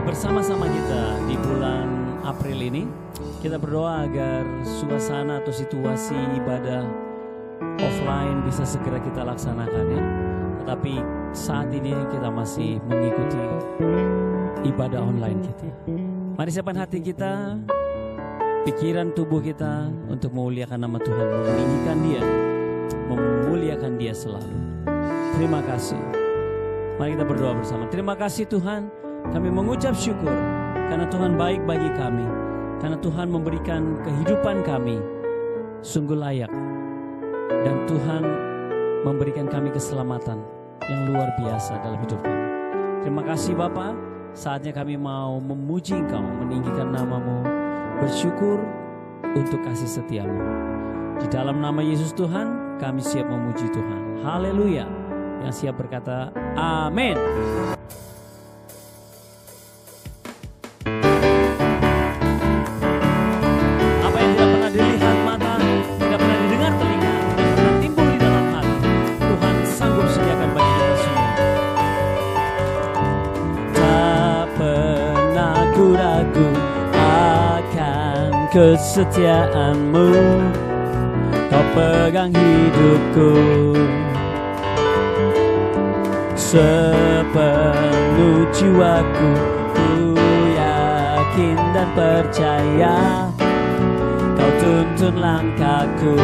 bersama-sama kita di bulan April ini. Kita berdoa agar suasana atau situasi ibadah offline bisa segera kita laksanakan ya. Tetapi saat ini kita masih mengikuti ibadah online kita. Mari siapkan hati kita, pikiran tubuh kita untuk memuliakan nama Tuhan, meninggikan Dia, memuliakan Dia selalu. Terima kasih. Mari kita berdoa bersama. Terima kasih Tuhan, kami mengucap syukur karena Tuhan baik bagi kami, karena Tuhan memberikan kehidupan kami sungguh layak, dan Tuhan memberikan kami keselamatan yang luar biasa dalam hidup kami. Terima kasih Bapa, saatnya kami mau memuji Engkau, meninggikan nama-Mu, bersyukur untuk kasih setia-Mu. Di dalam nama Yesus Tuhan, kami siap memuji Tuhan. Haleluya. Yang siap berkata, amin. Apa yang tidak pernah dilihat mata, tidak pernah didengar telinga, tidak pernah timbul di dalam hati, Tuhan sanggup sediakan bagi kita semua. Tak pernah ku ragu akan kesetiaan-Mu, Kau pegang hidupku. Sepenuh jiwaku, ku yakin dan percaya Kau tuntun langkahku.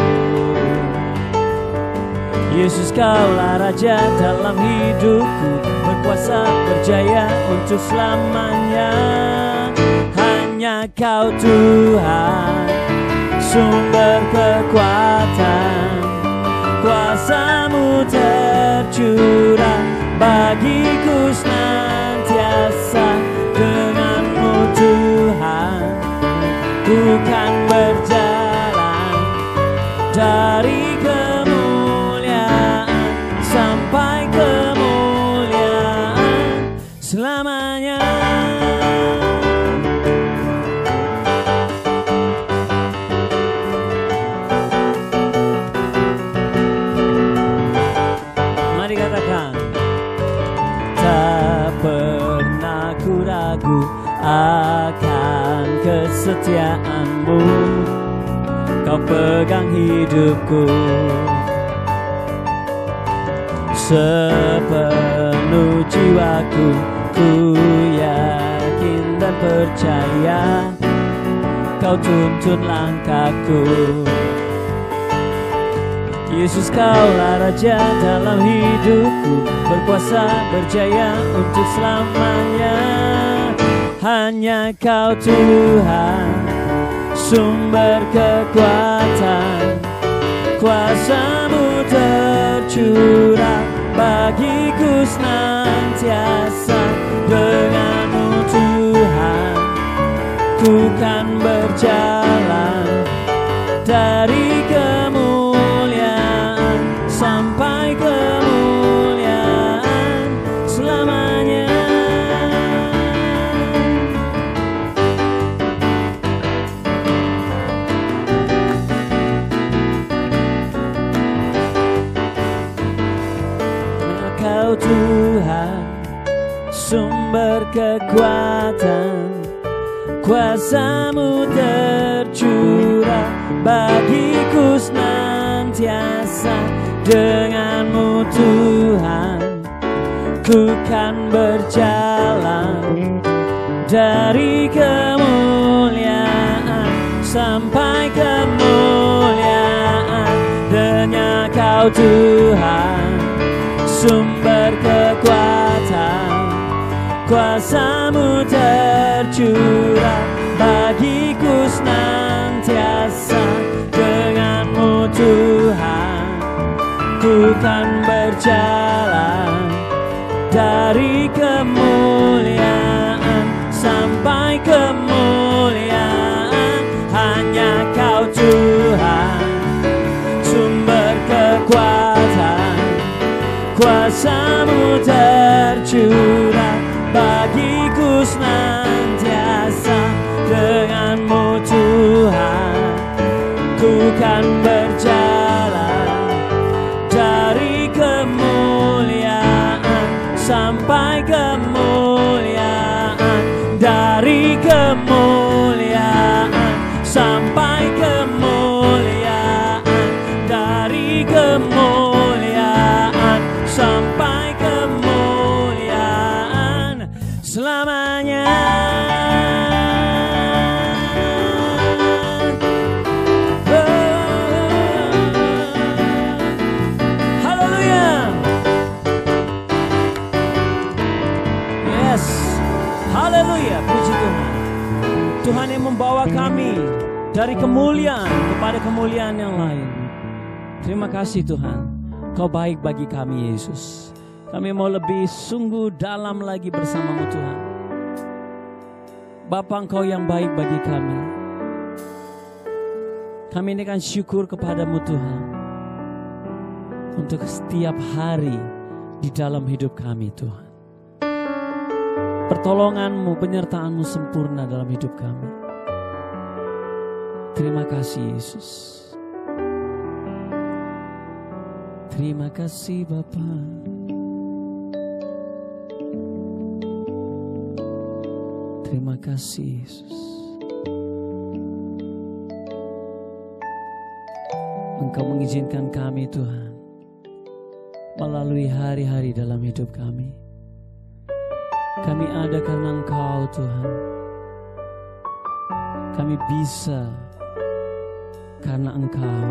Yesus, Kaulah Raja dalam hidupku, berkuasa berjaya untuk selamanya. Hanya Kau Tuhan, sumber kekuatan, kuasa-Mu tercurah bagiku senantiasa. Dengan-Mu Tuhan, ku kan berjalan dari kemuliaan sampai kemuliaan selamanya. Mari katakan, tak pernah ku ragu akan kesetiaan-Mu, Kau pegang hidupku. Sepenuh jiwaku, ku yakin dan percaya Kau tuntun langkahku. Yesus, Kaulah Raja dalam hidupku, berkuasa berjaya untuk selamanya. Hanya Kau Tuhan, sumber kekuatan, kuasa-Mu tercurah bagiku senantiasa. Dengan-Mu Tuhan, ku kan berjalan dari kemuliaan sampai kemuliaan selamanya. Kau Tuhan, sumber kekuatan, kuasa-Mu tercurah bagiku senantiasa. Dengan-Mu Tuhan, ku kan berjalan dari kemuliaan sampai kemuliaan. Hanya Kau Tuhan, sumber kekuatan, kuasa-Mu tercurah bagiku senantiasa. Dengan-Mu Tuhan, ku kan berjalan dari kemuliaan sampai kemuliaan. Hanya Kau Tuhan, sumber kekuatan, kuasa-Mu tercurah bagiku senantiasa. Dengan-Mu Tuhan, ku kan berjalan dari kemuliaan sampai kemuliaan. kemuliaan sampai kemuliaan selamanya. Haleluya. Yes. Haleluya, puji Tuhan. Tuhan yang membawa kami dari kemuliaan kepada kemuliaan yang lain. Terima kasih Tuhan, Kau baik bagi kami Yesus. Kami mau lebih sungguh dalam lagi bersama-Mu Tuhan. Bapa, Engkau yang baik bagi kami. Kami ini kan syukur kepadamu Tuhan, untuk setiap hari di dalam hidup kami Tuhan. Pertolongan-Mu, penyertaan-Mu sempurna dalam hidup kami. Terima kasih Yesus. Terima kasih Bapa. Terima kasih Yesus. Engkau mengizinkan kami Tuhan melalui hari-hari dalam hidup kami. Kami ada karena Engkau Tuhan. Kami bisa karena Engkau.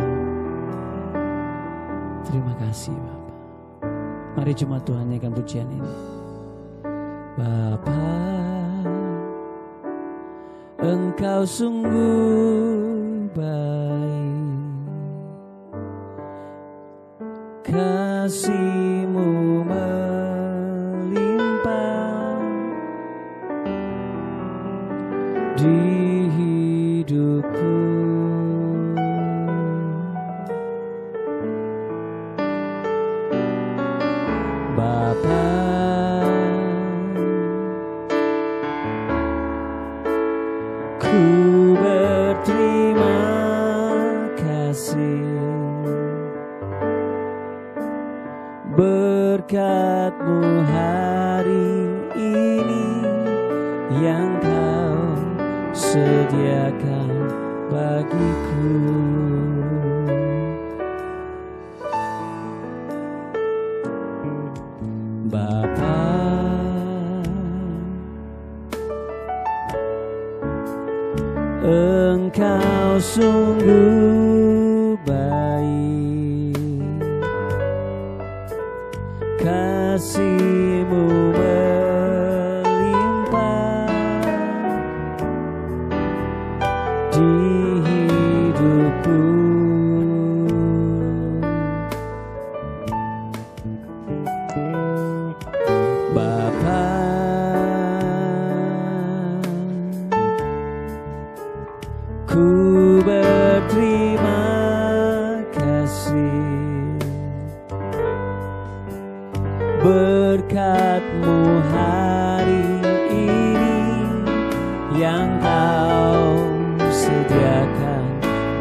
Terima kasih Bapa. Mari jemaat Tuhan nyanyikan pujian ini. Bapa, Engkau sungguh baik, kasih-Mu melimpah di hidupku. Bapa, ku berterima kasih, berkat-Mu hari ini yang Kau sediakan bagiku. Bapa, Engkau sungguh baik, kasih-Mu melimpah di hidupku. Bapa, ku berterima kasih, berkat-Mu hari ini yang Kau sediakan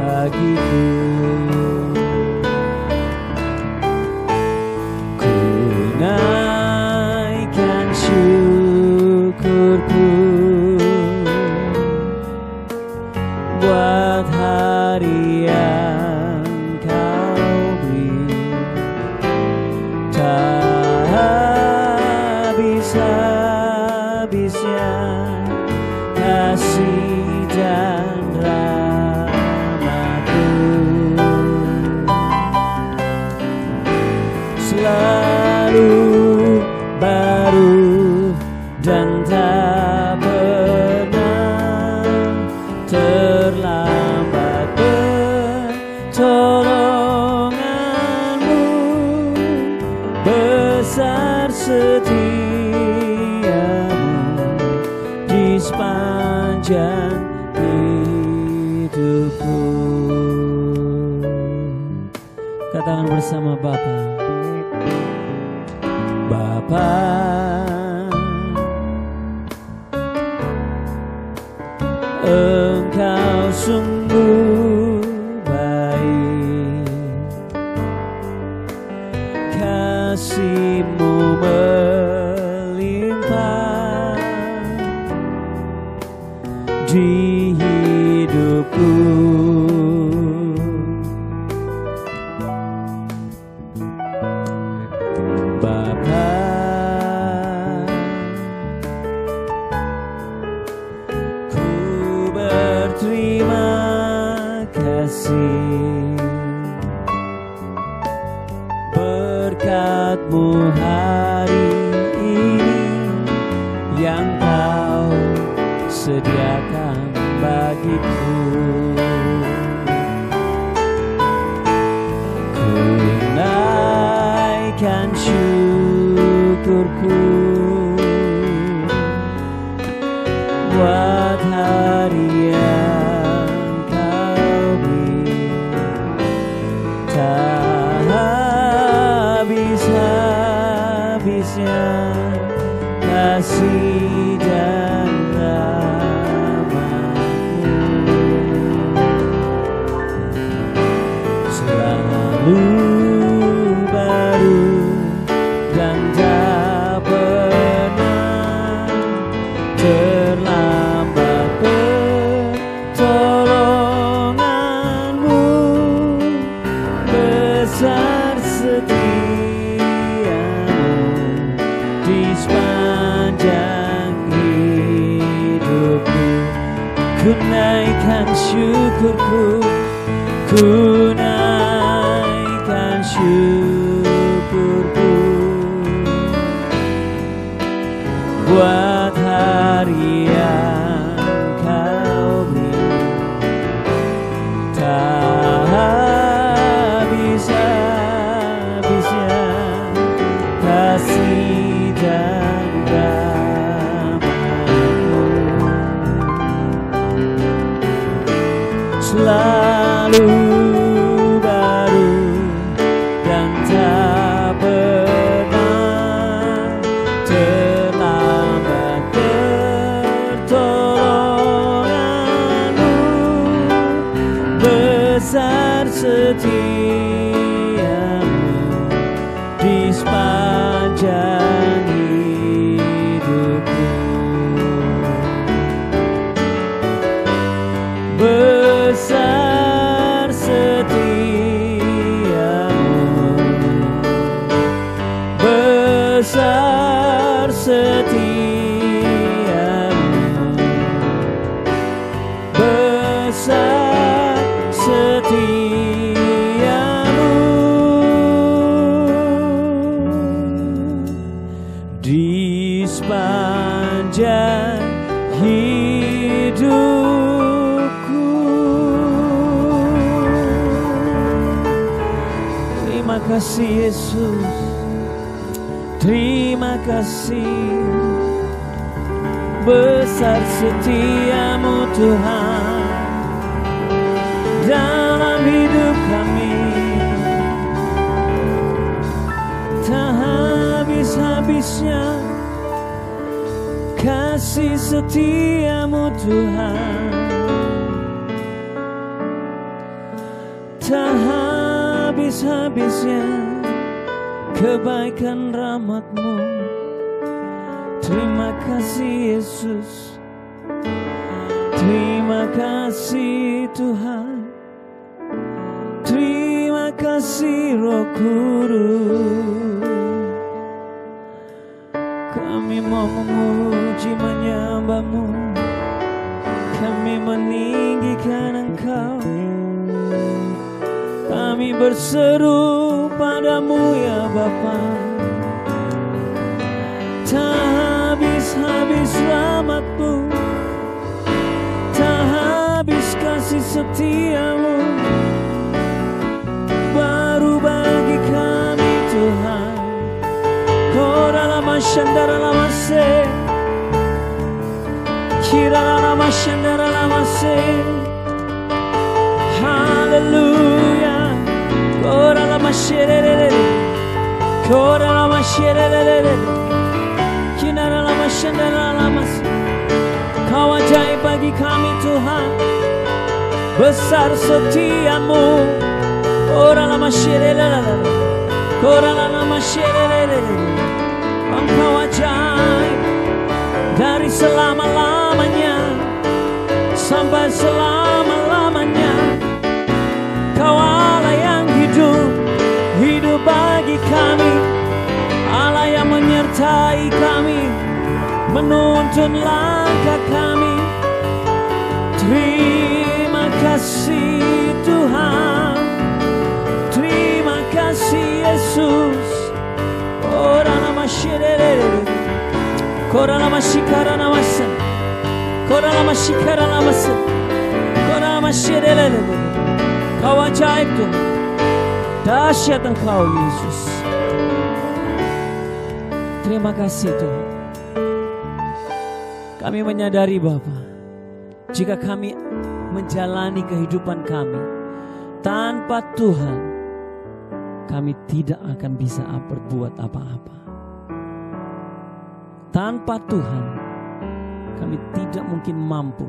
bagiku. Ku naikkan syukurku buat hari yang Kau beri. Tak habis-habisnya kasih dan rahmat-Mu, selalu baru dan tak pernah terlambat. Pertolongan-Mu besar, setia-Mu di sepanjang hidupku. Katakan bersama Bapa. Bapa, Engkau sungguh baik, kasih-Mu melimpah di hidupku. Bapa. Ku berterima kasih berkat-Mu hari ini yang Kau sediakan bagiku. Ku naikkan syukurku buat hari yang Kau beri. Tak habis-habisnya kasih dan rahmat-Mu, selalu baru dan tak pernah terlambat pertolongan-Mu, besar setia-Mu di sepanjang hidupku. Ku naikkan syukurku, ku naikkan syukurku buat hari yang Kau beri. Tak habis-habisnya kasih dan rahmat-Mu, selalu baru dan tak pernah terlambat pertolongan-Mu, besar setia-Mu di sepanjang hidupku. Besar setia-Mu, besar setia-Mu, besar setia-Mu di sepanjang hidupku. Terima kasih Yesus, terima kasih, besar setia-Mu Tuhan dalam hidup kami. Tak habis-habisnya kasih setia-Mu Tuhan, tak habis-habisnya kebaikan rahmat-Mu. Terima kasih Yesus, terima kasih Tuhan, terima kasih Roh Kudus. Kami mau memuji menyembah-Mu, kami meninggikan Engkau, kami berseru padamu ya Bapa. Tak habis-habis rahmat-Mu, tak habis kasih setia-Mu, baru bagi kami Tuhan. Kora lama shandara lama se, kira lama shandara lama se. Haleluya. Kora lama sherere, kora lama sherere, kinara lama shandara lama se. Kau ajaib bagi kami Tuhan, besar setia-Mu. Kora lama sherere, kora lama sherere. Engkau ajaib dari selama-lamanya sampai selama-lamanya. Kau Allah yang hidup, hidup bagi kami. menyertai kami, menuntun langkah kami. Terima kasih Tuhan, terima kasih Yesus. Korana masyirere, korana masyikara namasa, korana masyikara namasa, korana masyirere. Kau ajaib Tuhan, dahsyat Engkau Yesus. Terima kasih Tuhan. Kami menyadari Bapa, jika kami menjalani kehidupan kami tanpa Tuhan, kami tidak akan bisa berbuat apa-apa. Tanpa Tuhan, kami tidak mungkin mampu.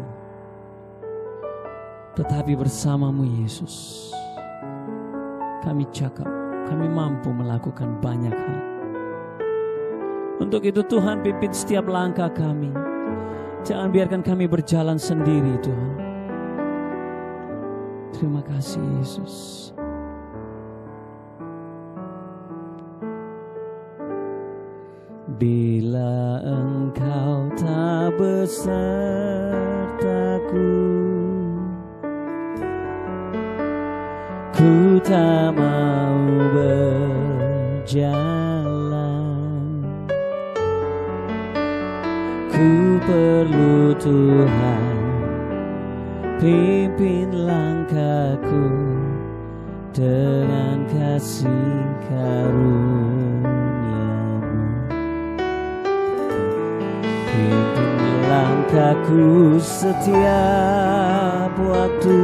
Tetapi bersamamu Yesus, kami cakap, kami mampu melakukan banyak hal. Untuk itu Tuhan pimpin setiap langkah kami. Jangan biarkan kami berjalan sendiri Tuhan. Terima kasih Yesus. Bila Engkau tak besertaku, ku tak mau berjalan. Ku perlu Tuhan, pimpin langkahku dengan kasih karunia-Mu. Pimpin langkahku setiap waktu,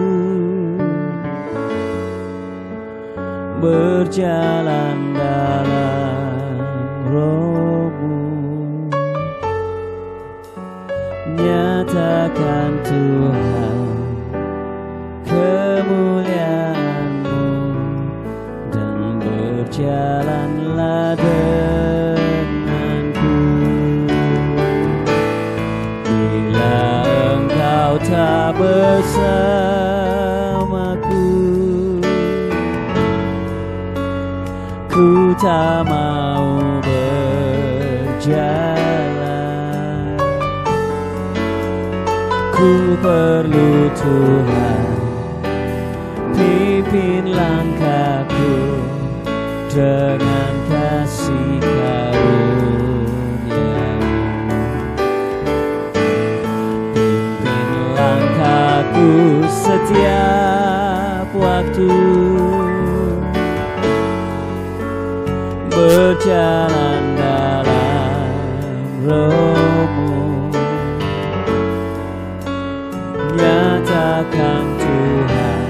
berjalan dalam Roh-Mu. Nyatakan Tuhan kemuliaan-Mu, dan berjalanlah denganku. Bila Engkau tak bersamaku, ku tak mau berjalan. Ku perlu Tuhan, pimpin langkahku dengan kasih karunia-Mu. Pimpin langkahku setiap waktu, berjalan dalam Roh-Mu. Nyatakan Tuhan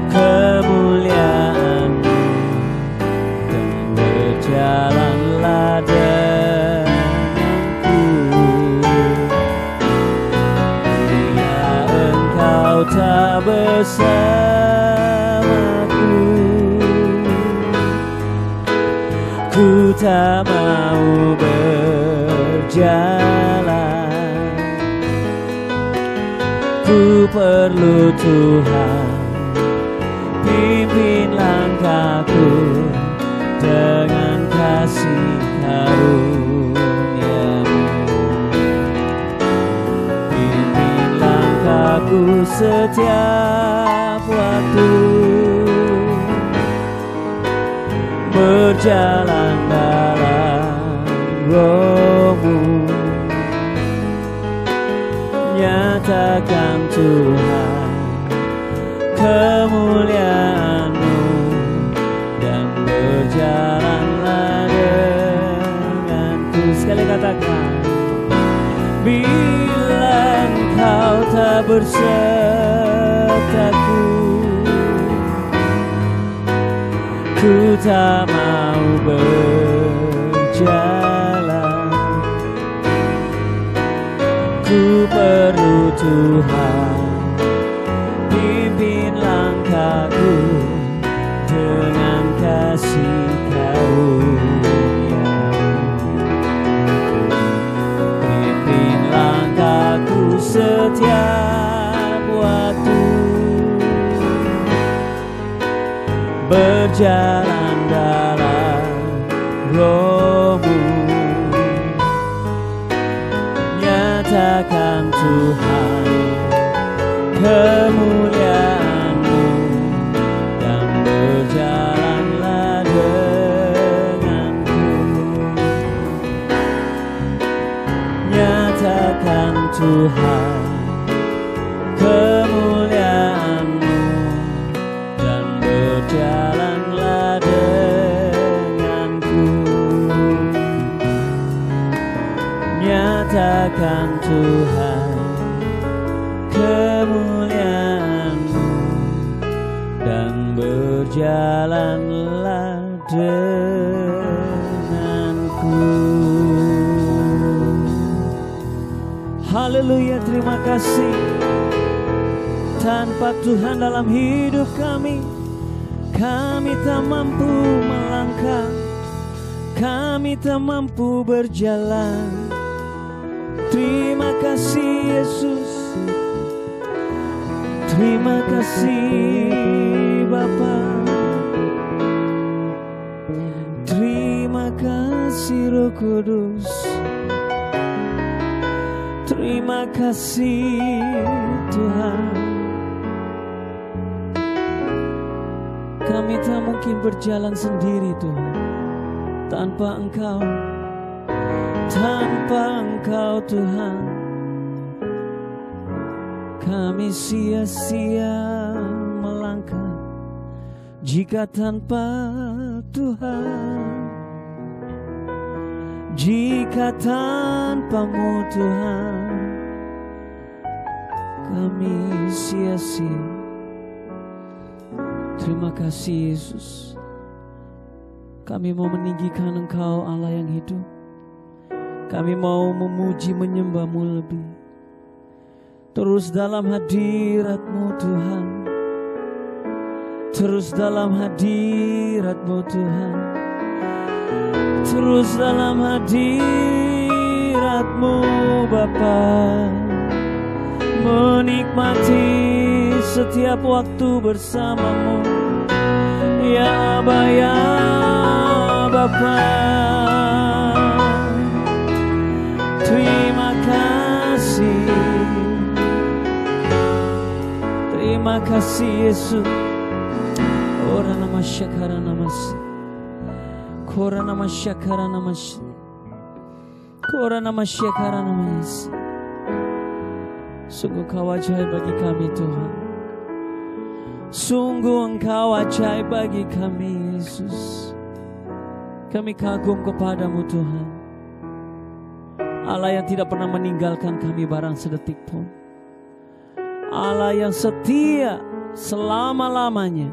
kemuliaan-Mu, dan berjalanlah denganku. Bila Engkau tak bersamaku, ku tak mau berjalan. Ku perlu Tuhan, pimpin langkahku dengan kasih karunia-Mu. Pimpin langkahku setiap waktu, berjalan dalam Roh-Mu. Nyatakan Tuhan kemuliaan-Mu, dan berjalanlah denganku. Sekali katakan, bila Engkau tak bersertaku, ku tak mau berjalan. Ku perlu Tuhan, pimpin langkahku dengan kasih karunia-Mu. Pimpin langkahku setiap waktu, berjalan dalam Roh-Mu. Tuhan kemuliaan-Mu, dan berjalanlah denganku. Nyatakan Tuhan kemuliaan-Mu, dan berjalanlah denganku. Nyatakan Tuhan kemuliaan-Mu, dan berjalanlah denganku. Haleluya, terima kasih. Tanpa Tuhan dalam hidup kami tak mampu melangkah, kami tak mampu berjalan. Terima kasih Yesus, terima kasih Bapa, terima kasih Roh Kudus, terima kasih Tuhan. Kami tak mungkin berjalan sendiri Tuhan, tanpa Engkau, tanpa Engkau Tuhan. Kami sia-sia melangkah jika tanpa Tuhan, jika tanpa-Mu Tuhan, kami sia-sia. Terima kasih Yesus. Kami mau meninggikan Engkau Allah yang hidup. Kami mau memuji menyembah-Mu lebih. Terus dalam hadirat-Mu Tuhan, terus dalam hadirat-Mu Tuhan, terus dalam hadirat-Mu Bapa. Menikmati setiap waktu bersama-Mu, ya Aba, ya Bapa. Terima kasih, terima kasih Yesus. Ora nama syakara namasi, kora nama syakara namasi, kora nama syakara namasi. Sungguh Engkau ajaib bagi kami Tuhan, sungguh Engkau ajaib bagi kami Yesus. Kami kagum kepadamu Tuhan, Allah yang tidak pernah meninggalkan kami barang sedetik pun, Allah yang setia selama-lamanya.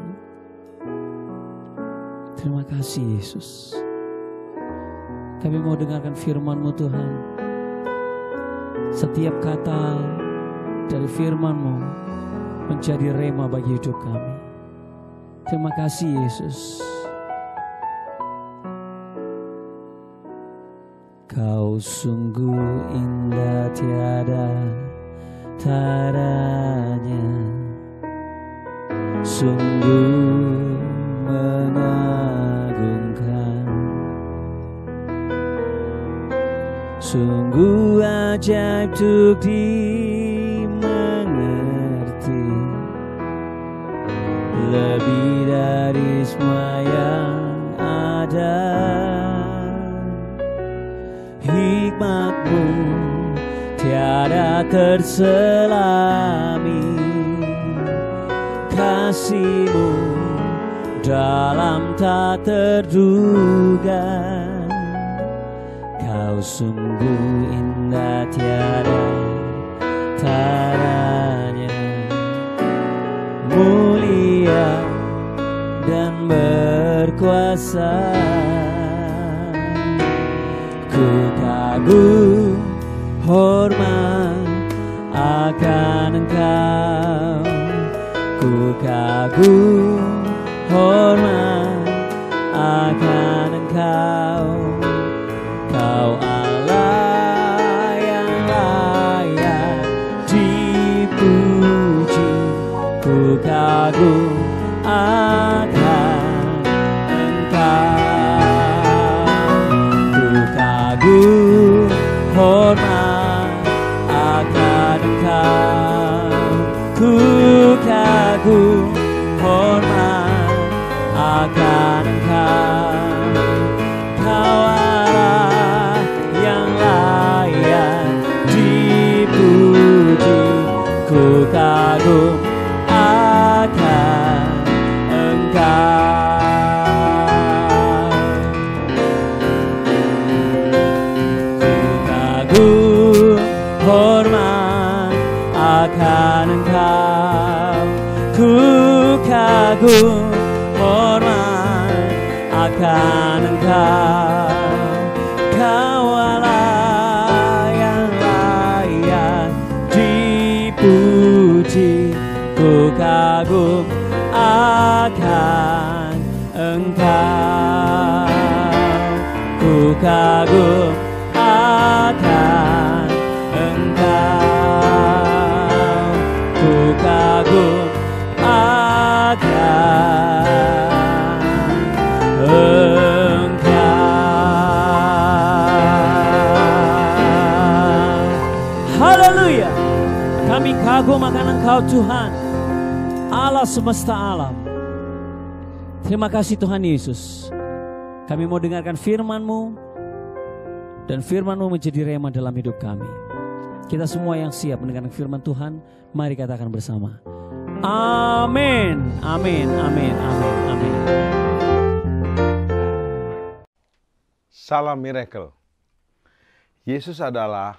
Terima kasih Yesus. Kami mau dengarkan firman-Mu Tuhan. Setiap kata dari firman-Mu menjadi rema bagi hidup kami. Terima kasih Yesus. Kau sungguh indah tiada taranya, sungguh mengagumkan, sungguh ajaib untuk dimengerti, lebih dari semua yang ada. Hikmat-Mu tiada terselami, kasih-Mu dalam tak terduga. Kau sungguh indah tiada taranya, mulia dan berkuasa. Ku kagum hormat akan Engkau, ku kagum hormat akan Engkau. Kau Allah yang layak dipuji, ku kagum akan Engkau. Ku kagum hormat akan akan Engkau. Kau Allah yang layak dipuji, ku kagum akan Engkau. Ku kagum hormat akan Engkau, ku kagum hormat akan Engkau. Kau Allah yang layak dipuji, ku kagum akan Engkau. Ku kagum akan Engkau, ku kagum akan Engkau. Haleluya. Kami kagum akan Engkau Tuhan, Allah semesta alam. Terima kasih Tuhan Yesus. Kami mau dengarkan firman-Mu, dan firman-Mu menjadi rema dalam hidup kami. Kita semua yang siap mendengarkan firman Tuhan, mari katakan bersama. Amin, amin, amin, amin, amin. Salam miracle. Yesus adalah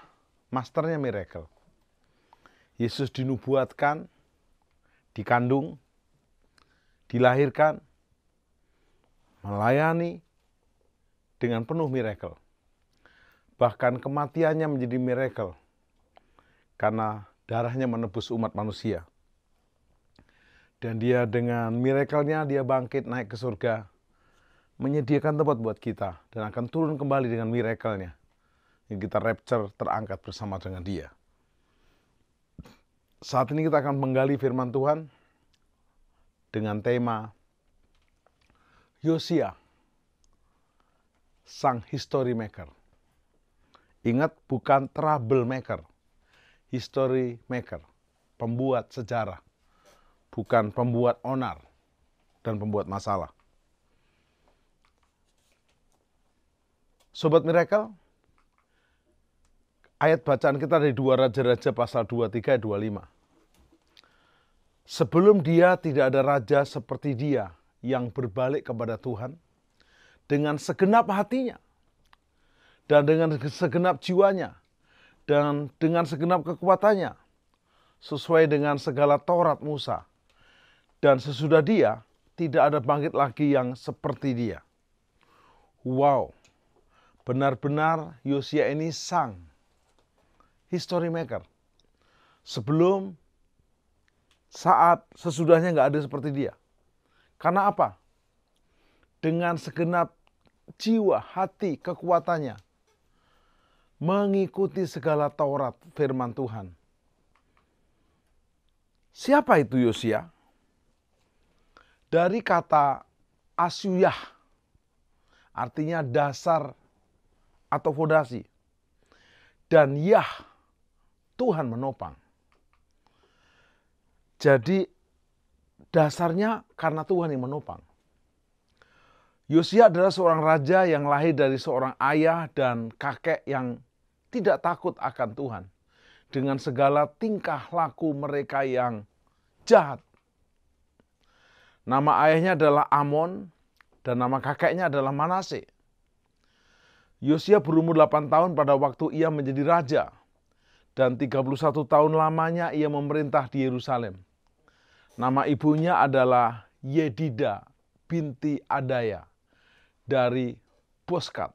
masternya miracle. Yesus dinubuatkan, dikandung, dilahirkan, melayani dengan penuh miracle. Bahkan kematiannya menjadi miracle karena darahnya menebus umat manusia. Dan dia dengan miracle-nya dia bangkit naik ke surga, menyediakan tempat buat kita, dan akan turun kembali dengan miracle-nya. Yang kita rapture, terangkat bersama dengan dia. Saat ini kita akan menggali firman Tuhan dengan tema Yosia, sang history maker. Ingat, bukan trouble maker, history maker, pembuat sejarah, bukan pembuat onar dan pembuat masalah. Sobat Miracle, ayat bacaan kita dari 2 Raja-Raja pasal 23 ayat 25. Sebelum dia tidak ada raja seperti dia yang berbalik kepada Tuhan dengan segenap hatinya dan dengan segenap jiwanya dan dengan segenap kekuatannya, sesuai dengan segala Taurat Musa. Dan sesudah dia tidak ada bangkit lagi yang seperti dia. Wow, benar-benar Yosia ini sang history maker. Sebelum, saat, sesudahnya nggak ada seperti dia. Karena apa? Dengan segenap jiwa, hati, kekuatannya, mengikuti segala Taurat firman Tuhan. Siapa itu Yosia? Dari kata asyuyah, artinya dasar atau fondasi. Dan Yah, Tuhan menopang. Jadi dasarnya karena Tuhan yang menopang. Yosia adalah seorang raja yang lahir dari seorang ayah dan kakek yang tidak takut akan Tuhan. Dengan segala tingkah laku mereka yang jahat. Nama ayahnya adalah Amon dan nama kakeknya adalah Manase. Yosia berumur 8 tahun pada waktu ia menjadi raja. Dan 31 tahun lamanya ia memerintah di Yerusalem. Nama ibunya adalah Yedida binti Adaya dari Boskat.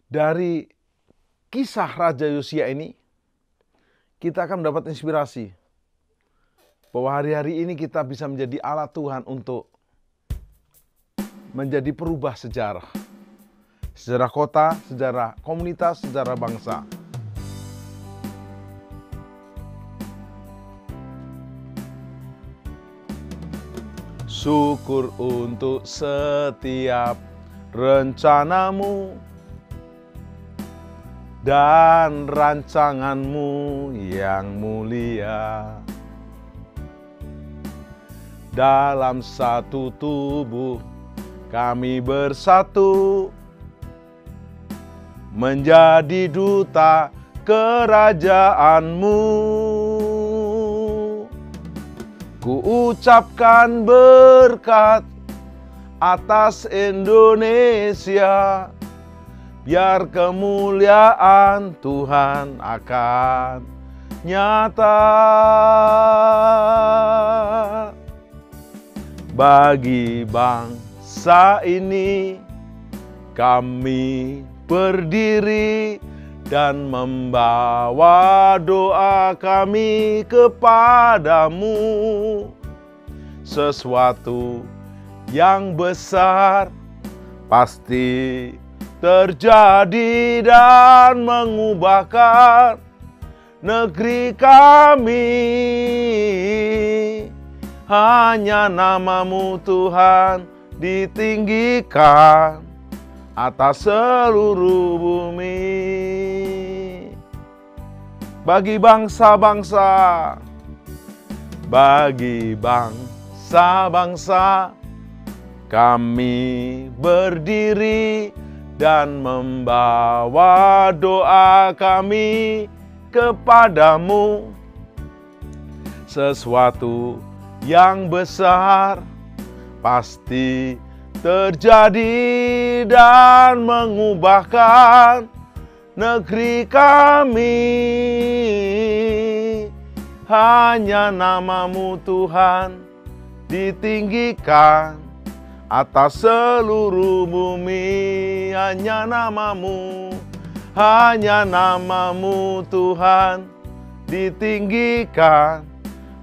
Dari kisah Raja Yosia ini, kita akan mendapat inspirasi bahwa hari-hari ini kita bisa menjadi alat Tuhan untuk menjadi perubah sejarah. Sejarah kota, sejarah komunitas, sejarah bangsa. Syukur untuk setiap rencanamu dan rancanganmu yang mulia. dalam satu tubuh kami bersatu menjadi duta kerajaan-Mu. Ku ucapkan berkat atas Indonesia, biar kemuliaan Tuhan akan nyata. Bagi bangsa ini kami berdiri dan membawa doa kami kepadamu. Sesuatu yang besar pasti terjadi dan mengubahkan negeri kami. Hanya nama-Mu Tuhan ditinggikan atas seluruh bumi. Bagi bangsa-bangsa, bagi bangsa-bangsa, kami berdiri dan membawa doa kami kepadamu. Sesuatu yang besar pasti terjadi dan mengubahkan negeri kami. Hanya nama-Mu Tuhan ditinggikan atas seluruh bumi. Hanya nama-Mu, hanya nama-Mu Tuhan ditinggikan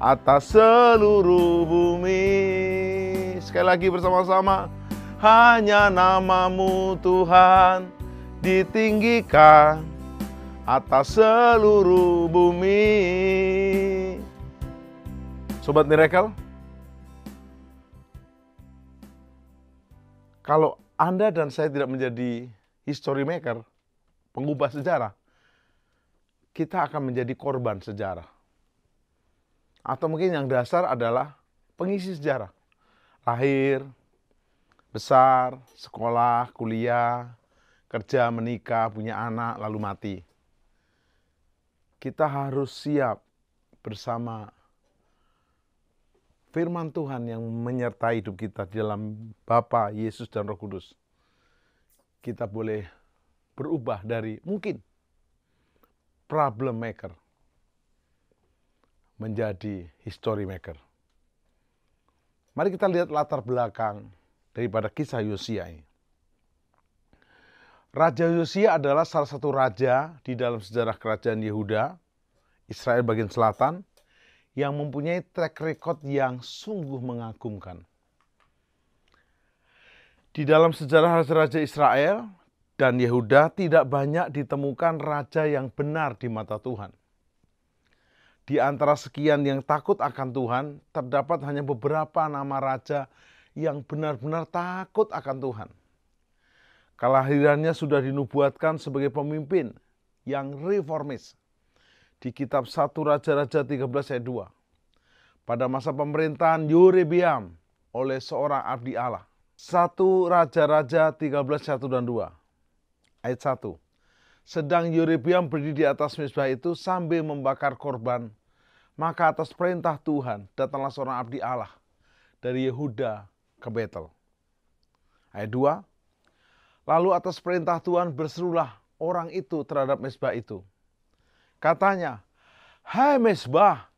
atas seluruh bumi. Sekali lagi bersama-sama. Hanya nama-Mu Tuhan ditinggikan atas seluruh bumi. Sobat Miracle, kalau Anda dan saya tidak menjadi history maker, pengubah sejarah, kita akan menjadi korban sejarah. Atau mungkin yang dasar adalah pengisi sejarah. Lahir, besar, sekolah, kuliah, kerja, menikah, punya anak, lalu mati. Kita harus siap bersama firman Tuhan yang menyertai hidup kita di dalam Bapa, Yesus, dan Roh Kudus. Kita boleh berubah dari mungkin problem maker menjadi history maker. Mari kita lihat latar belakang daripada kisah Yosia ini. Raja Yosia adalah salah satu raja di dalam sejarah kerajaan Yehuda, Israel bagian selatan, yang mempunyai track record yang sungguh mengagumkan. Di dalam sejarah raja-raja Israel dan Yehuda tidak banyak ditemukan raja yang benar di mata Tuhan. Di antara sekian yang takut akan Tuhan, terdapat hanya beberapa nama raja yang benar-benar takut akan Tuhan. Kelahirannya sudah dinubuatkan sebagai pemimpin yang reformis. Di kitab 1 Raja-Raja 13 ayat 2. Pada masa pemerintahan Yerobeam oleh seorang abdi Allah. 1 Raja-Raja 13 1 dan 2. Ayat 1. Sedang Yerobeam berdiri di atas mezbah itu sambil membakar korban, maka atas perintah Tuhan datanglah seorang abdi Allah dari Yehuda ke Betel. Ayat 2. Lalu atas perintah Tuhan berserulah orang itu terhadap mezbah itu. Katanya, hai mezbah,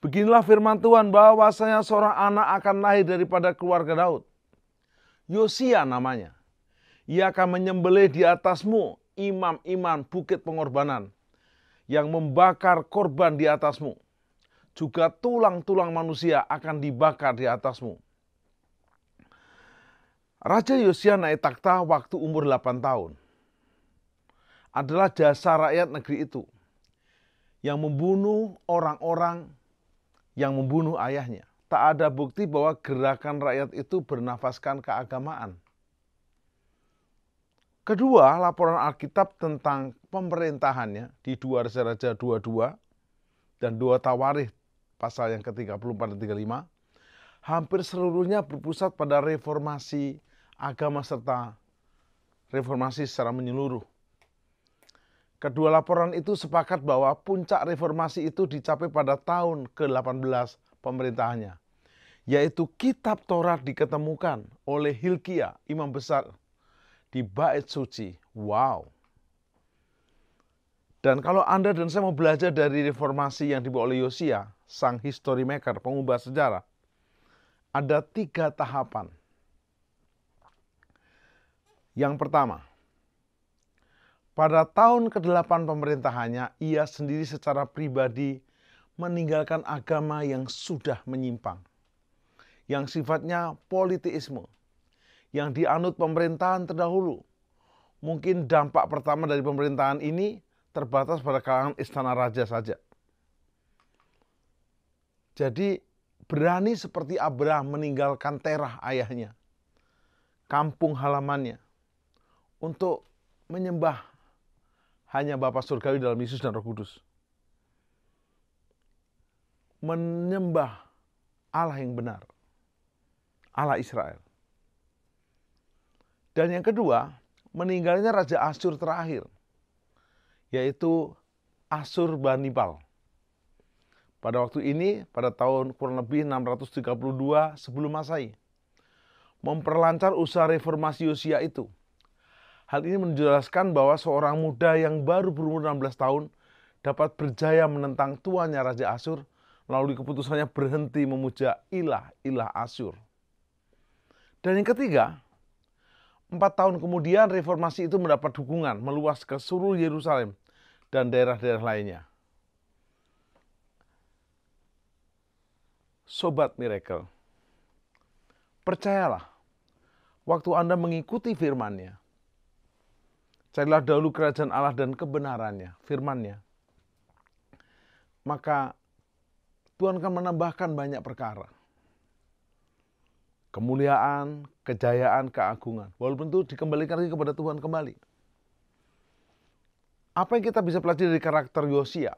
beginilah firman Tuhan bahwasanya seorang anak akan lahir daripada keluarga Daud. Yosia namanya. Ia akan menyembelih di atasmu imam-imam bukit pengorbanan yang membakar korban di atasmu. Juga tulang-tulang manusia akan dibakar di atasmu. Raja Yosia naik takhta waktu umur 8 tahun. Adalah jasa rakyat negeri itu yang membunuh orang-orang yang membunuh ayahnya. Tak ada bukti bahwa gerakan rakyat itu bernafaskan keagamaan. Kedua, laporan Alkitab tentang pemerintahannya di 2 Raja-Raja 22 dan 2 Tawarikh pasal yang ke-34 dan 35, hampir seluruhnya berpusat pada reformasi agama serta reformasi secara menyeluruh. Kedua laporan itu sepakat bahwa puncak reformasi itu dicapai pada tahun ke-18 pemerintahannya, yaitu kitab Taurat diketemukan oleh Hilkia, imam besar, di Bait Suci. Wow. Dan kalau Anda dan saya mau belajar dari reformasi yang dibawa oleh Yosia, sang history maker, pengubah sejarah, ada 3 tahapan. Yang pertama, pada tahun ke-8 pemerintahannya, ia sendiri secara pribadi meninggalkan agama yang sudah menyimpang, yang sifatnya politeisme, yang dianut pemerintahan terdahulu. Mungkin dampak pertama dari pemerintahan ini terbatas pada kalangan istana raja saja. Jadi berani seperti Abraham meninggalkan Terah ayahnya, kampung halamannya, untuk menyembah hanya Bapa Surgawi dalam Yesus dan Roh Kudus. Menyembah Allah yang benar, Allah Israel. Dan yang kedua, meninggalnya Raja Asyur terakhir, yaitu Asurbanipal. Pada waktu ini, pada tahun kurang lebih 632 sebelum Masehi, memperlancar usaha reformasi Yosia itu. Hal ini menjelaskan bahwa seorang muda yang baru berumur 16 tahun dapat berjaya menentang tuannya Raja Asyur, lalu keputusannya berhenti memuja ilah-ilah Asyur. Dan yang ketiga, 4 tahun kemudian reformasi itu mendapat dukungan meluas ke seluruh Yerusalem dan daerah-daerah lainnya. Sobat Miracle, percayalah, waktu Anda mengikuti firman-Nya, carilah dahulu kerajaan Allah dan kebenarannya, firman-Nya, maka Tuhan akan menambahkan banyak perkara. Kemuliaan, kejayaan, keagungan. Walaupun itu dikembalikan lagi kepada Tuhan kembali. Apa yang kita bisa pelajari dari karakter Yosia?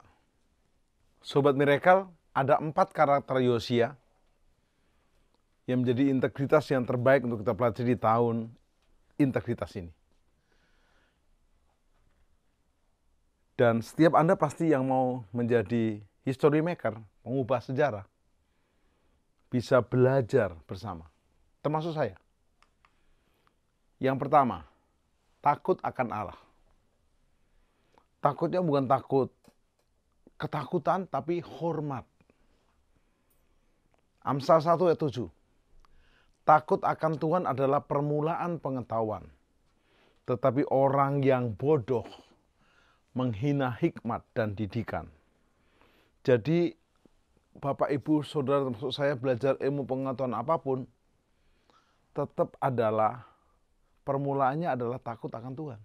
Sobat Miracle, ada 4 karakter Yosia yang menjadi integritas yang terbaik untuk kita pelajari di tahun integritas ini. Dan setiap Anda pasti yang mau menjadi history maker, mengubah sejarah, bisa belajar bersama, termasuk saya. Yang pertama, takut akan Allah. Takutnya bukan takut ketakutan, tapi hormat. Amsal 1 ayat 7. Takut akan Tuhan adalah permulaan pengetahuan, tetapi orang yang bodoh menghina hikmat dan didikan. Jadi Bapak, Ibu, Saudara, termasuk saya belajar ilmu pengetahuan apapun, tetap adalah permulaannya adalah takut akan Tuhan.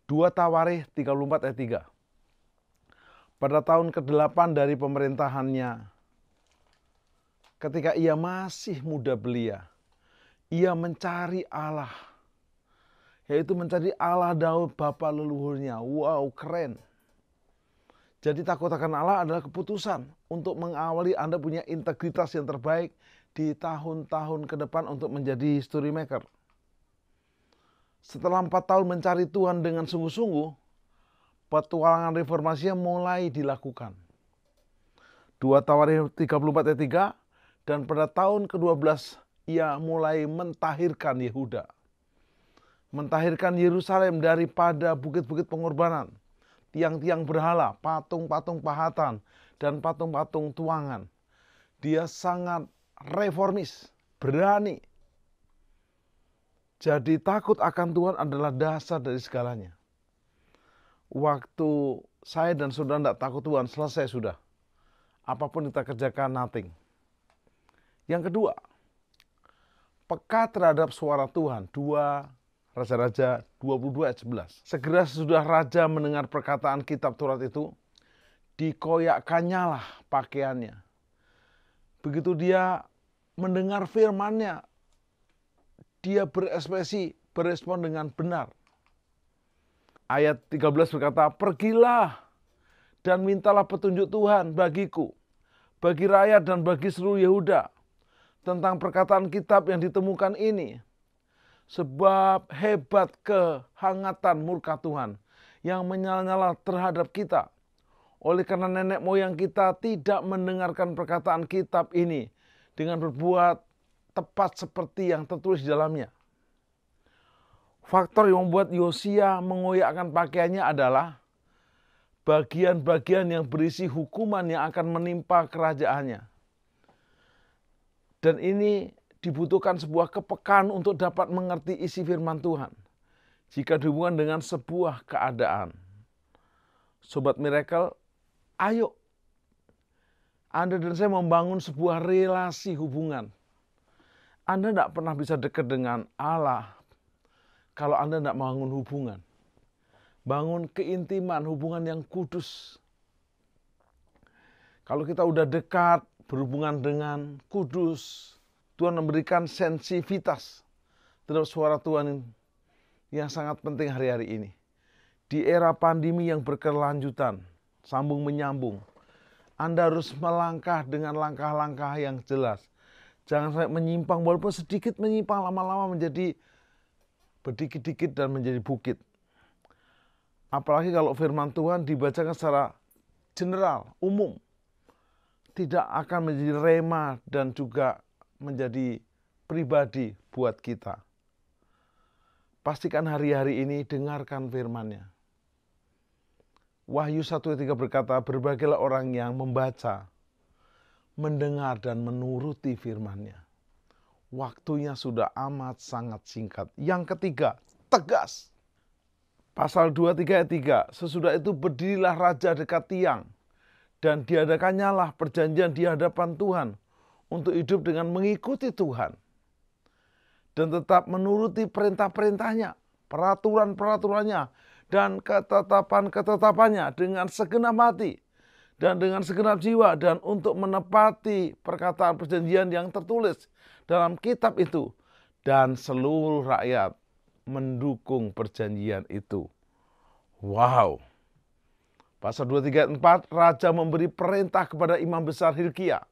2 Tawarikh 34 ayat 3. Pada tahun ke-8 dari pemerintahannya, ketika ia masih muda belia, ia mencari Allah, yaitu mencari Allah Daud bapa leluhurnya. Wow, keren. Jadi takut akan Allah adalah keputusan untuk mengawali Anda punya integritas yang terbaik di tahun-tahun ke depan untuk menjadi history maker. Setelah 4 tahun mencari Tuhan dengan sungguh-sungguh, petualangan reformasinya mulai dilakukan. 2 Tawarikh 34 ayat 3, dan pada tahun ke-12 ia mulai mentahirkan Yehuda. Mentahirkan Yerusalem daripada bukit-bukit pengorbanan, tiang-tiang berhala, patung-patung pahatan, dan patung-patung tuangan. Dia sangat reformis, berani. Jadi takut akan Tuhan adalah dasar dari segalanya. Waktu saya dan saudara tidak takut Tuhan, selesai sudah. Apapun kita kerjakan, nothing. Yang kedua, peka terhadap suara Tuhan. 2 Raja-Raja 22 ayat 11. Segera sesudah raja mendengar perkataan kitab Taurat itu, dikoyakkannya lah pakaiannya. Begitu dia mendengar firman-Nya, dia berekspresi, berespon dengan benar. Ayat 13 berkata, pergilah dan mintalah petunjuk Tuhan bagiku. bagi rakyat dan bagi seluruh Yehuda tentang perkataan kitab yang ditemukan ini. Sebab hebat kehangatan murka Tuhan yang menyala-nyala terhadap kita. Oleh karena nenek moyang kita tidak mendengarkan perkataan kitab ini dengan berbuat tepat seperti yang tertulis di dalamnya. Faktor yang membuat Yosia mengoyakkan pakaiannya adalah bagian-bagian yang berisi hukuman yang akan menimpa kerajaannya. Dan ini dibutuhkan sebuah kepekaan untuk dapat mengerti isi firman Tuhan. Jika dihubungkan dengan sebuah keadaan. Sobat Miracle, ayo. Anda dan saya membangun sebuah relasi hubungan. Anda tidak pernah bisa dekat dengan Allah kalau Anda tidak membangun hubungan. Bangun keintiman, hubungan yang kudus. Kalau kita udah dekat, berhubungan dengan kudus, Tuhan memberikan sensitivitas terhadap suara Tuhan yang sangat penting hari-hari ini. Di era pandemi yang berkelanjutan, sambung menyambung, Anda harus melangkah dengan langkah-langkah yang jelas. Jangan sampai menyimpang, walaupun sedikit menyimpang, lama-lama menjadi berdikit-dikit dan menjadi bukit. Apalagi kalau firman Tuhan dibacakan secara general, umum. Tidak akan menjadi rema dan juga menjadi pribadi buat kita. Pastikan hari-hari ini dengarkan firman-Nya. Wahyu 1:3 berkata, berbahagialah orang yang membaca, mendengar dan menuruti firman-Nya. Waktunya sudah amat sangat singkat. Yang ketiga, tegas. Pasal 23 ayat 3, sesudah itu berdirilah raja dekat tiang, dan diadakannya lah perjanjian di hadapan Tuhan untuk hidup dengan mengikuti Tuhan. Dan tetap menuruti perintah-perintahnya, peraturan-peraturannya, dan ketetapan-ketetapannya dengan segenap hati dan dengan segenap jiwa, dan untuk menepati perkataan perjanjian yang tertulis dalam kitab itu, dan seluruh rakyat mendukung perjanjian itu. Wow. Pasal 23 ayat 4, raja memberi perintah kepada imam besar Hilkia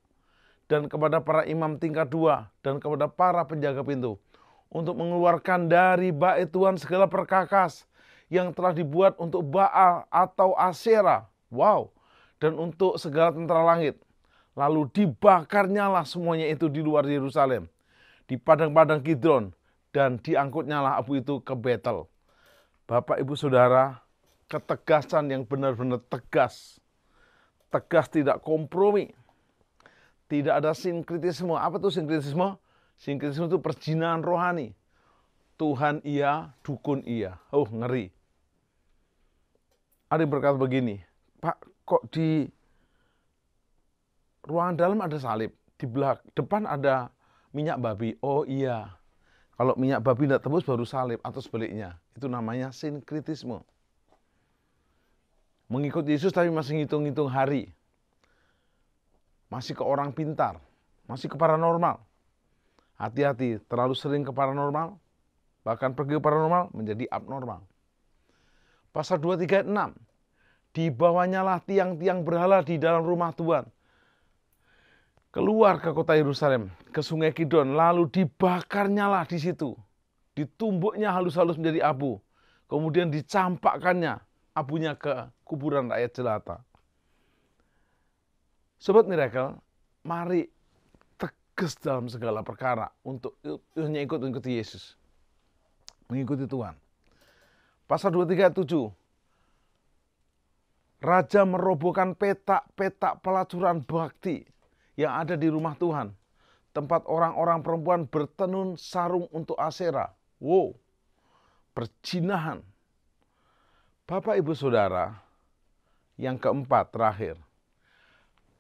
dan kepada para imam tingkat 2 dan kepada para penjaga pintu untuk mengeluarkan dari bait Tuhan segala perkakas yang telah dibuat untuk Baal atau Asyera. Wow. Dan untuk segala tentara langit. Lalu dibakarnyalah semuanya itu di luar Yerusalem, di padang-padang Kidron, dan diangkutnyalah abu itu ke Betel. Bapak, Ibu, Saudara, ketegasan yang benar-benar tegas. Tegas, tidak kompromi. Tidak ada sinkritisme. Apa itu sinkritisme? Sinkritisme itu perjinahan rohani. Tuhan iya, dukun iya. Oh, ngeri. Ada yang berkata begini, Pak, kok di ruangan dalam ada salib, di depan ada minyak babi. Oh iya. Kalau minyak babi tidak tembus baru salib atau sebaliknya. Itu namanya sinkritisme. Mengikut Yesus tapi masih ngitung-ngitung hari. Masih ke orang pintar. Masih ke paranormal. Hati-hati, terlalu sering ke paranormal. Bahkan pergi ke paranormal menjadi abnormal. Pasal 23 ayat 6. Dibawanyalah tiang-tiang berhala di dalam rumah Tuhan keluar ke kota Yerusalem, ke sungai Kidron, lalu dibakarnyalah di situ. Ditumbuknya halus-halus menjadi abu. Kemudian dicampakkannya abunya ke kuburan rakyat jelata. Sobat Miracle, mari tegas dalam segala perkara untuk hanya ikut-ikuti Yesus. Mengikuti Tuhan. Pasal 23 ayat 7. Raja merobohkan petak-petak pelacuran bakti yang ada di rumah Tuhan. Tempat orang-orang perempuan bertenun sarung untuk Asyera. Wow, perjinahan. Bapak, Ibu, Saudara, yang keempat terakhir,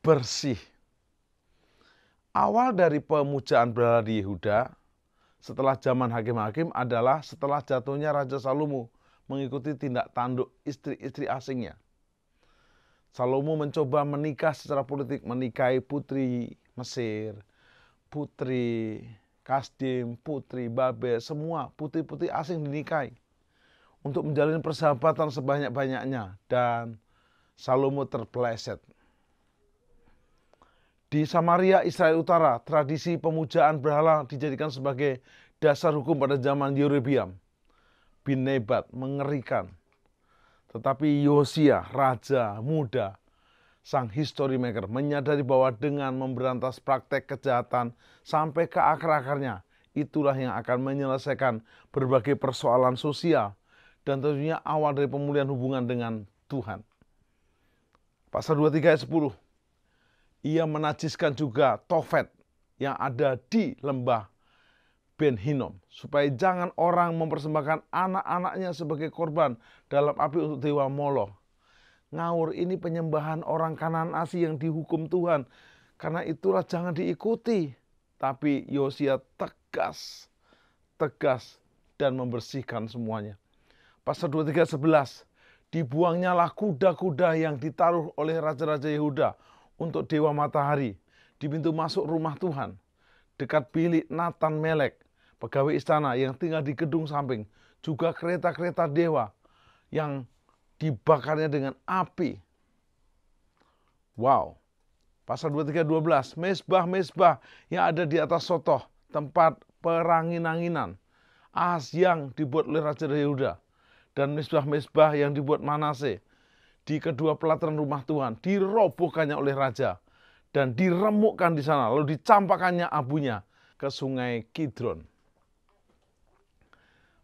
bersih. Awal dari pemujaan berhala di Yehuda setelah zaman hakim-hakim adalah setelah jatuhnya Raja Salomo mengikuti tindak tanduk istri-istri asingnya. Salomo mencoba menikah secara politik, menikahi putri Mesir, putri Kasdim, putri Babel, semua putri-putri asing dinikahi untuk menjalin persahabatan sebanyak-banyaknya, dan Salomo terpeleset. Di Samaria, Israel Utara, tradisi pemujaan berhala dijadikan sebagai dasar hukum pada zaman Yerobeam bin Nebat, mengerikan. Tetapi Yosia, raja muda, sang history maker, menyadari bahwa dengan memberantas praktek kejahatan sampai ke akar-akarnya, itulah yang akan menyelesaikan berbagai persoalan sosial dan tentunya awal dari pemulihan hubungan dengan Tuhan. Pasal 23 ayat 10. Ia menajiskan juga Tofet yang ada di lembah Ben Hinnom, supaya jangan orang mempersembahkan anak-anaknya sebagai korban dalam api untuk dewa Moloch. Ngawur, ini penyembahan orang Kanaan asli yang dihukum Tuhan. Karena itulah jangan diikuti. Tapi Yosia tegas dan membersihkan semuanya. Pasal 23:11. Dibuangnyalah kuda-kuda yang ditaruh oleh raja-raja Yehuda untuk dewa matahari di pintu masuk rumah Tuhan, dekat bilik Natan Melek, pegawai istana yang tinggal di gedung samping, juga kereta-kereta dewa yang dibakarnya dengan api. Wow. Pasal 23:12, mesbah-mesbah yang ada di atas sotoh, tempat perangin-anginan, ahas yang dibuat oleh Raja Yehuda, dan mesbah-mesbah yang dibuat Manase di kedua pelataran rumah Tuhan, dirobohkannya oleh raja dan diremukkan di sana, lalu dicampakkannya abunya ke sungai Kidron.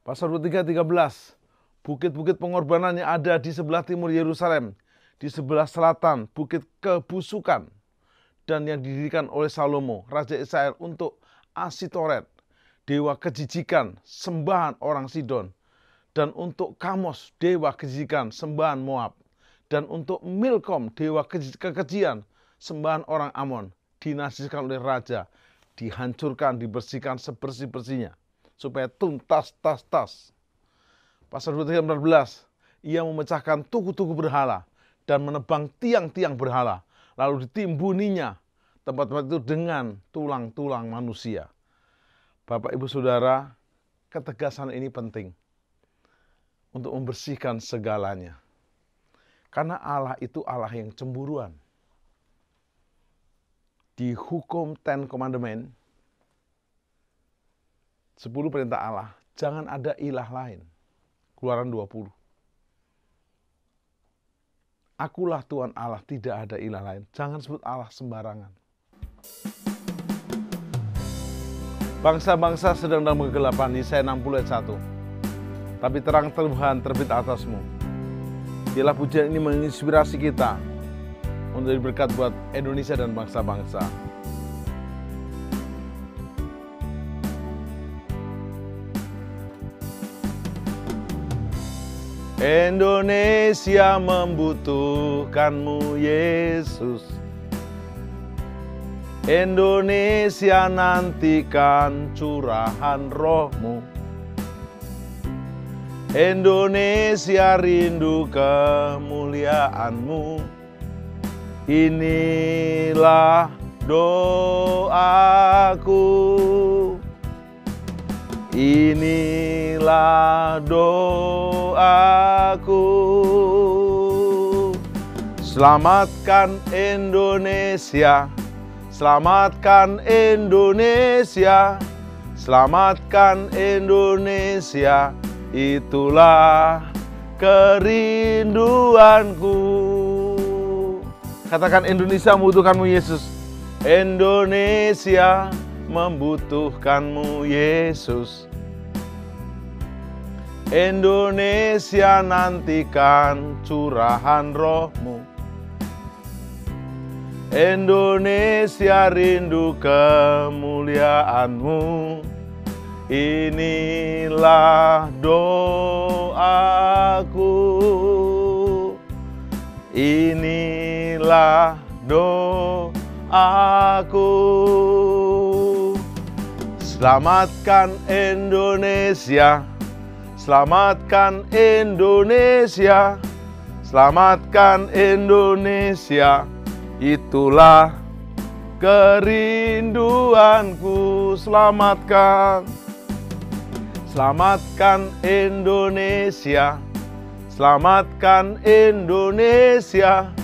Pasal 23:13, bukit-bukit pengorbanan yang ada di sebelah timur Yerusalem, di sebelah selatan bukit kebusukan, dan yang didirikan oleh Salomo, Raja Israel, untuk Asitoret, dewa kejijikan, sembahan orang Sidon, dan untuk Kamos, dewa kejijikan, sembahan Moab, dan untuk Milkom, dewa kekejian, sembahan orang Amon, dinajiskan oleh raja, dihancurkan, dibersihkan sebersih-bersihnya, supaya tuntas tas. Pasal 23:14, ia memecahkan tugu-tugu berhala dan menebang tiang-tiang berhala, lalu ditimbuninya tempat-tempat itu dengan tulang-tulang manusia. Bapak, Ibu, Saudara, ketegasan ini penting untuk membersihkan segalanya. Karena Allah itu Allah yang cemburuan. Di hukum Ten Commandment, 10 perintah Allah, jangan ada ilah lain. Keluaran 20. Akulah Tuhan Allah, tidak ada ilah lain. Jangan sebut Allah sembarangan. Bangsa-bangsa sedang dalam kegelapan, Yesaya 60 ayat 1. Tapi terang Tuhan terbit atasmu. Biarlah pujian ini menginspirasi kita untuk jadi berkat buat Indonesia dan bangsa-bangsa. Indonesia membutuhkanmu, Yesus. Indonesia nantikan curahan roh-Mu. Indonesia rindu kemuliaan-Mu. Inilah doaku. Inilah doaku. Selamatkan Indonesia. Selamatkan Indonesia. Selamatkan Indonesia. Itulah kerinduanku. Katakan, Indonesia membutuhkanmu, Yesus. Indonesia membutuhkanmu, Yesus. Indonesia nantikan curahan roh-Mu. Indonesia rindu kemuliaan-Mu. Inilah doaku. Inilah doaku. Selamatkan Indonesia. Selamatkan Indonesia. Selamatkan Indonesia. Itulah kerinduanku. Selamatkan. Selamatkan Indonesia. Selamatkan Indonesia.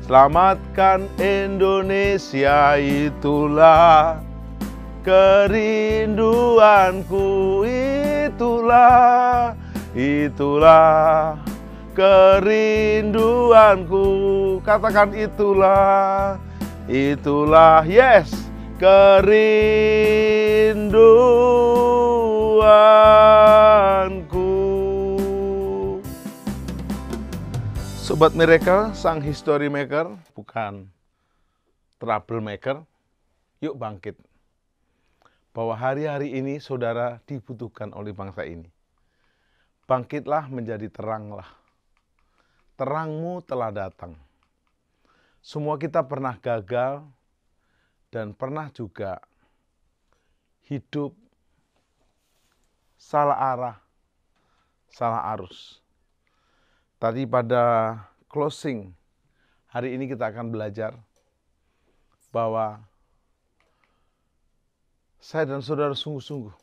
Selamatkan Indonesia, itulah kerinduanku, itulah kerinduanku. Katakan itulah, yes, kerinduanku. Sobat Miracle, sang history maker, bukan troublemaker. Yuk bangkit. Bahwa hari-hari ini saudara dibutuhkan oleh bangsa ini. Bangkitlah menjadi teranglah. Terangmu telah datang. Semua kita pernah gagal dan pernah juga hidup salah arah, salah arus. Tadi pada closing, hari ini kita akan belajar bahwa saya dan saudara sungguh-sungguh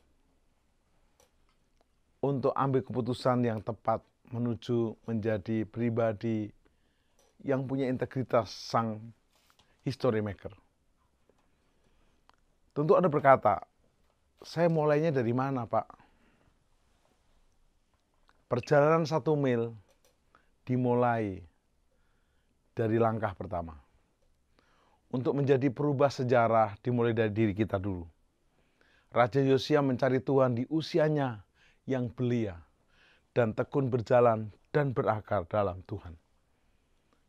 untuk ambil keputusan yang tepat menuju menjadi pribadi yang punya integritas sang history maker. Tentu Anda berkata, saya mulainya dari mana, Pak? Perjalanan 1 mil dimulai dari langkah pertama. Untuk menjadi perubah sejarah dimulai dari diri kita dulu. Raja Yosia mencari Tuhan di usianya yang belia dan tekun berjalan dan berakar dalam Tuhan.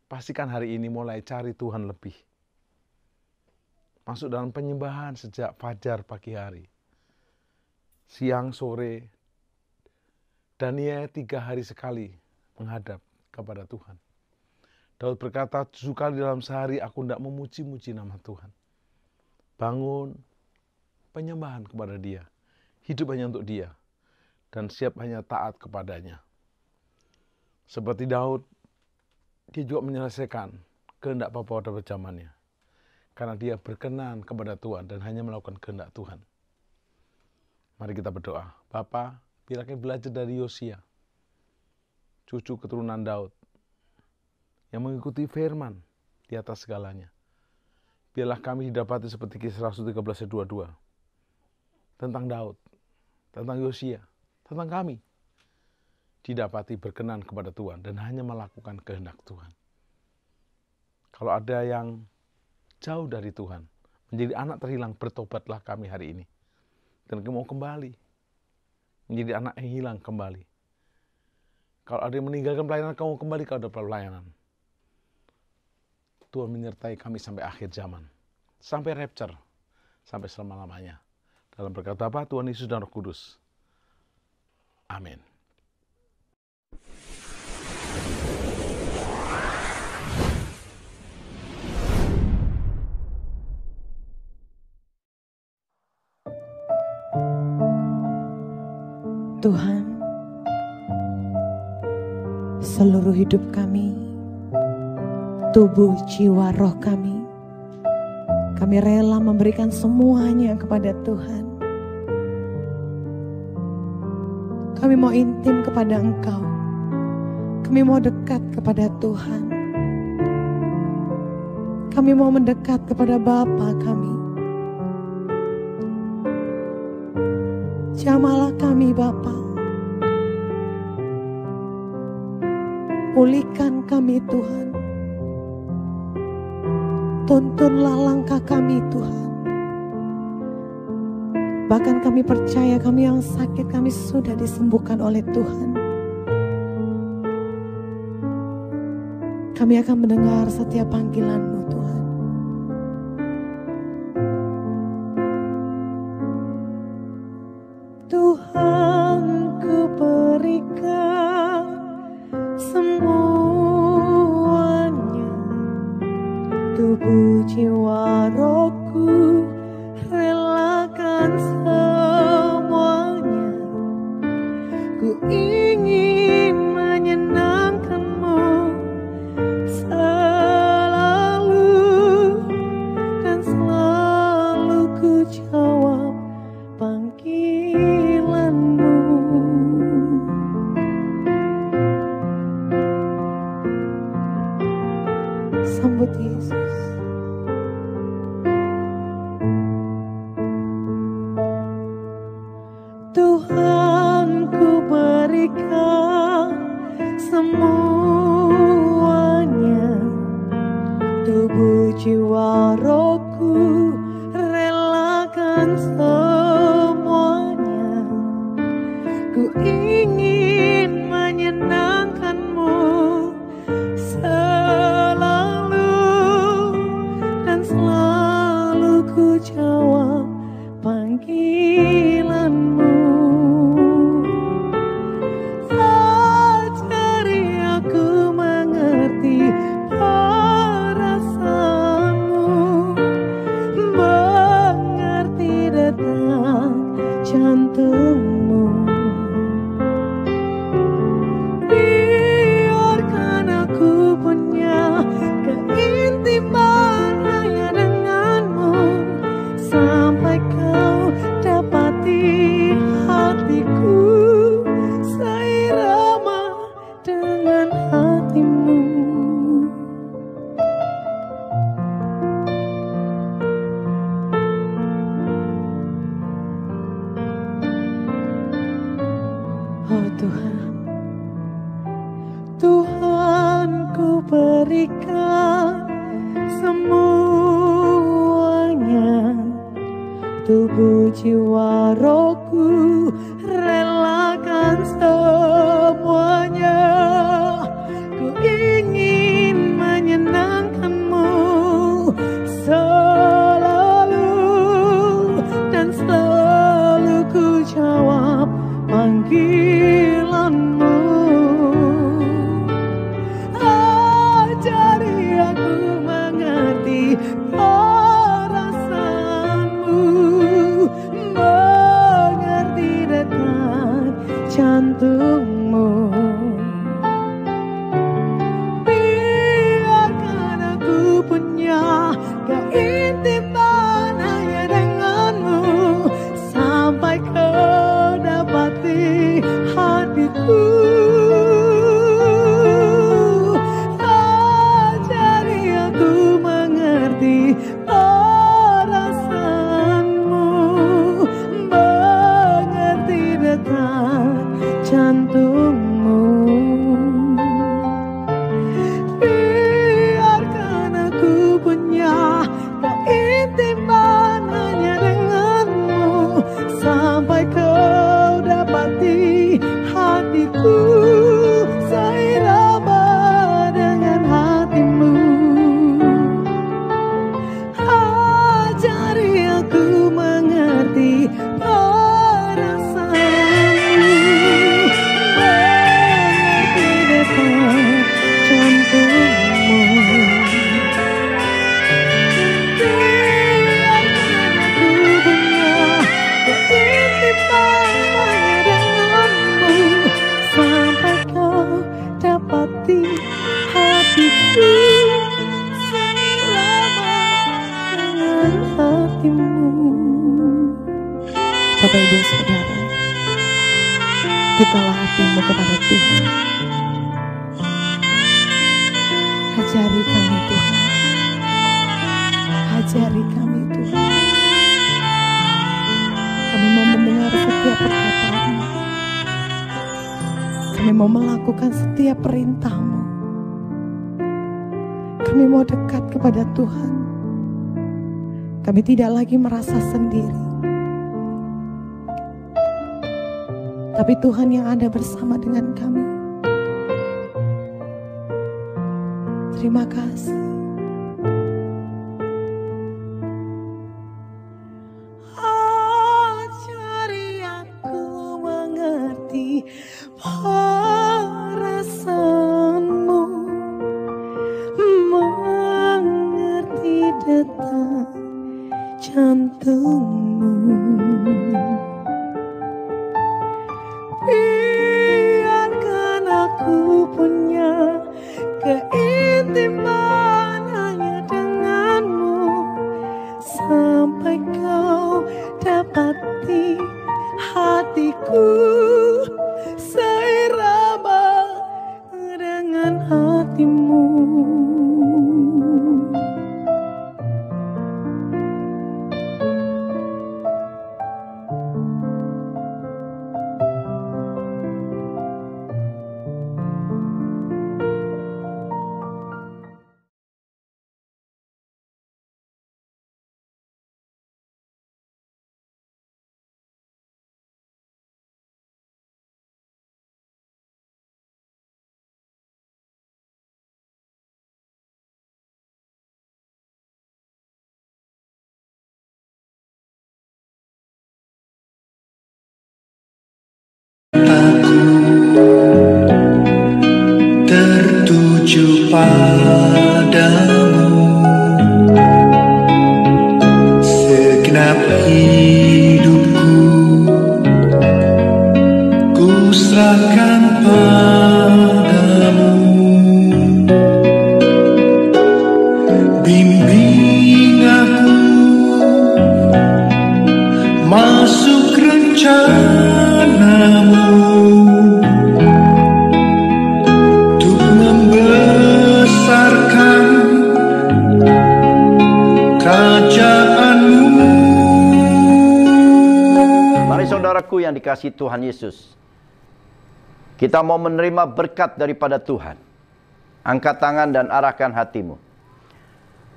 Pastikan hari ini mulai cari Tuhan lebih. Masuk dalam penyembahan sejak fajar pagi hari. Siang, sore, dan 3 hari sekali menghadap kepada Tuhan. Daud berkata, 7 kali dalam sehari aku tidak memuji-muji nama Tuhan. Bangun, penyembahan kepada Dia. Hidup hanya untuk Dia. Dan siap hanya taat kepadanya. Seperti Daud, dia juga menyelesaikan kehendak Bapa pada zamannya. Karena dia berkenan kepada Tuhan dan hanya melakukan kehendak Tuhan. Mari kita berdoa. Bapa, biarlah kami belajar dari Yosia, cucu keturunan Daud, yang mengikuti firman di atas segalanya. Biarlah kami didapati seperti Kisah Rasul 13:22 tentang Daud, tentang Yosia, tentang kami, didapati berkenan kepada Tuhan dan hanya melakukan kehendak Tuhan. Kalau ada yang jauh dari Tuhan, menjadi anak terhilang, bertobatlah kami hari ini. Dan kami mau kembali, menjadi anak yang hilang kembali. Kalau ada yang meninggalkan pelayanan, kamu kembali ke pelayanan. Tuhan menyertai kami sampai akhir zaman. Sampai rapture. Sampai selama-lamanya. Dalam berkat Bapa, Tuhan Yesus dan Roh Kudus. Amin. Tuhan, seluruh hidup kami, tubuh, jiwa, roh kami rela memberikan semuanya kepada Tuhan. Kami mau intim kepada Engkau, kami mau dekat kepada Tuhan, kami mau mendekat kepada Bapa kami. Jamahlah kami Bapa, pulihkan kami Tuhan, tuntunlah langkah kami Tuhan. Bahkan kami percaya kami yang sakit kami sudah disembuhkan oleh Tuhan. Kami akan mendengar setiap panggilan-Mu Tuhan. Tuhan, ku berikan semuanya, tubuh, jiwa, rohku, relakan semuanya. Ku ingin menyenangkan-Mu selalu, dan selalu ku jawab panggilan-Mu. Sambut Tuhan, ku berikan semuanya, tubuh jiwa rohku relakan semuanya. Ku ingin menyenangkan-Mu selalu, dan selalu ku jawab panggilan-Mu. Ajari aku mengerti perasaanmu, mengerti detak jantungmu. Biarkan aku punya keintiman hanya denganmu, sampai kau dapati hatiku seirama dengan hatimu. Oh Tuhan, Tuhan, ku berikan semuanya, tubuh jiwa rohku relakan semuanya. Ku ingin menyenangkan-Mu selalu, dan selalu ku jawab panggilan-Mu. Ajari aku mengerti perasaanmu, mengerti detak jantungmu. Biarkan aku punya keintiman hanya denganmu, sampai kau dapati hatiku. Ajari aku mengerti perasaanmu, mengerti detak jantungmu. Biarkan aku punya keintiman hanya denganmu, sampai kau dapati hatiku seirama dengan hatimu. Ajari aku mengerti perasaanmu, mengerti detak jantungmu. Biarkan aku punya keintiman hanya denganmu, sampai kau dapati hatiku seirama dengan hatimu. Bapak Ibu Saudara, bukalah hatimu kepada Tuhan. Ajari kami Tuhan, ajari kami Tuhan. Kami mau mendengar setiap perkataan-Mu, kami mau melakukan setiap perintah-Mu. Kami mau dekat kepada Tuhan. Kami tidak lagi merasa sendiri, tapi Tuhan yang ada bersama dengan kami. Terima kasih. Ajari aku mengerti perasaanmu, mengerti detak jantungmu. Biarkan aku punya keintiman hanya denganmu, sampai kau dapati hatiku seirama dengan hatimu. padamu, segenap hidupku ku serahkan padamu. Bimbing aku masuk rencanamu, untuk membesarkan kerajaanmu. Mari saudaraku yang dikasihi Tuhan Yesus, kita mau menerima berkat daripada Tuhan. Angkat tangan dan arahkan hatimu.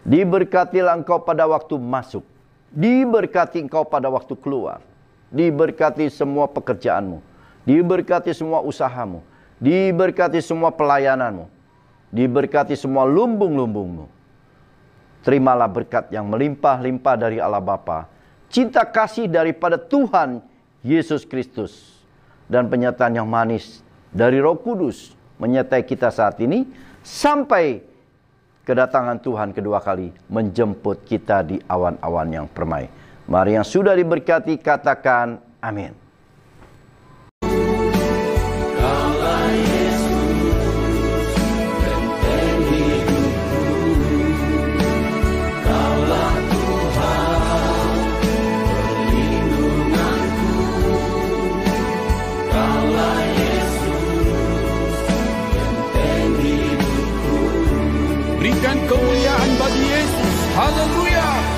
Diberkatilah engkau pada waktu masuk, diberkati engkau pada waktu keluar, diberkati semua pekerjaanmu, diberkati semua usahamu, diberkati semua pelayananmu, diberkati semua lumbung-lumbungmu. Terimalah berkat yang melimpah-limpah dari Allah Bapa, cinta kasih daripada Tuhan Yesus Kristus, dan penyertaan yang manis dari Roh Kudus menyertai kita saat ini sampai kedatangan Tuhan kedua kali menjemput kita di awan-awan yang permai. Mari yang sudah diberkati katakan amin. Berikan kemuliaan bagi Yesus. Haleluya.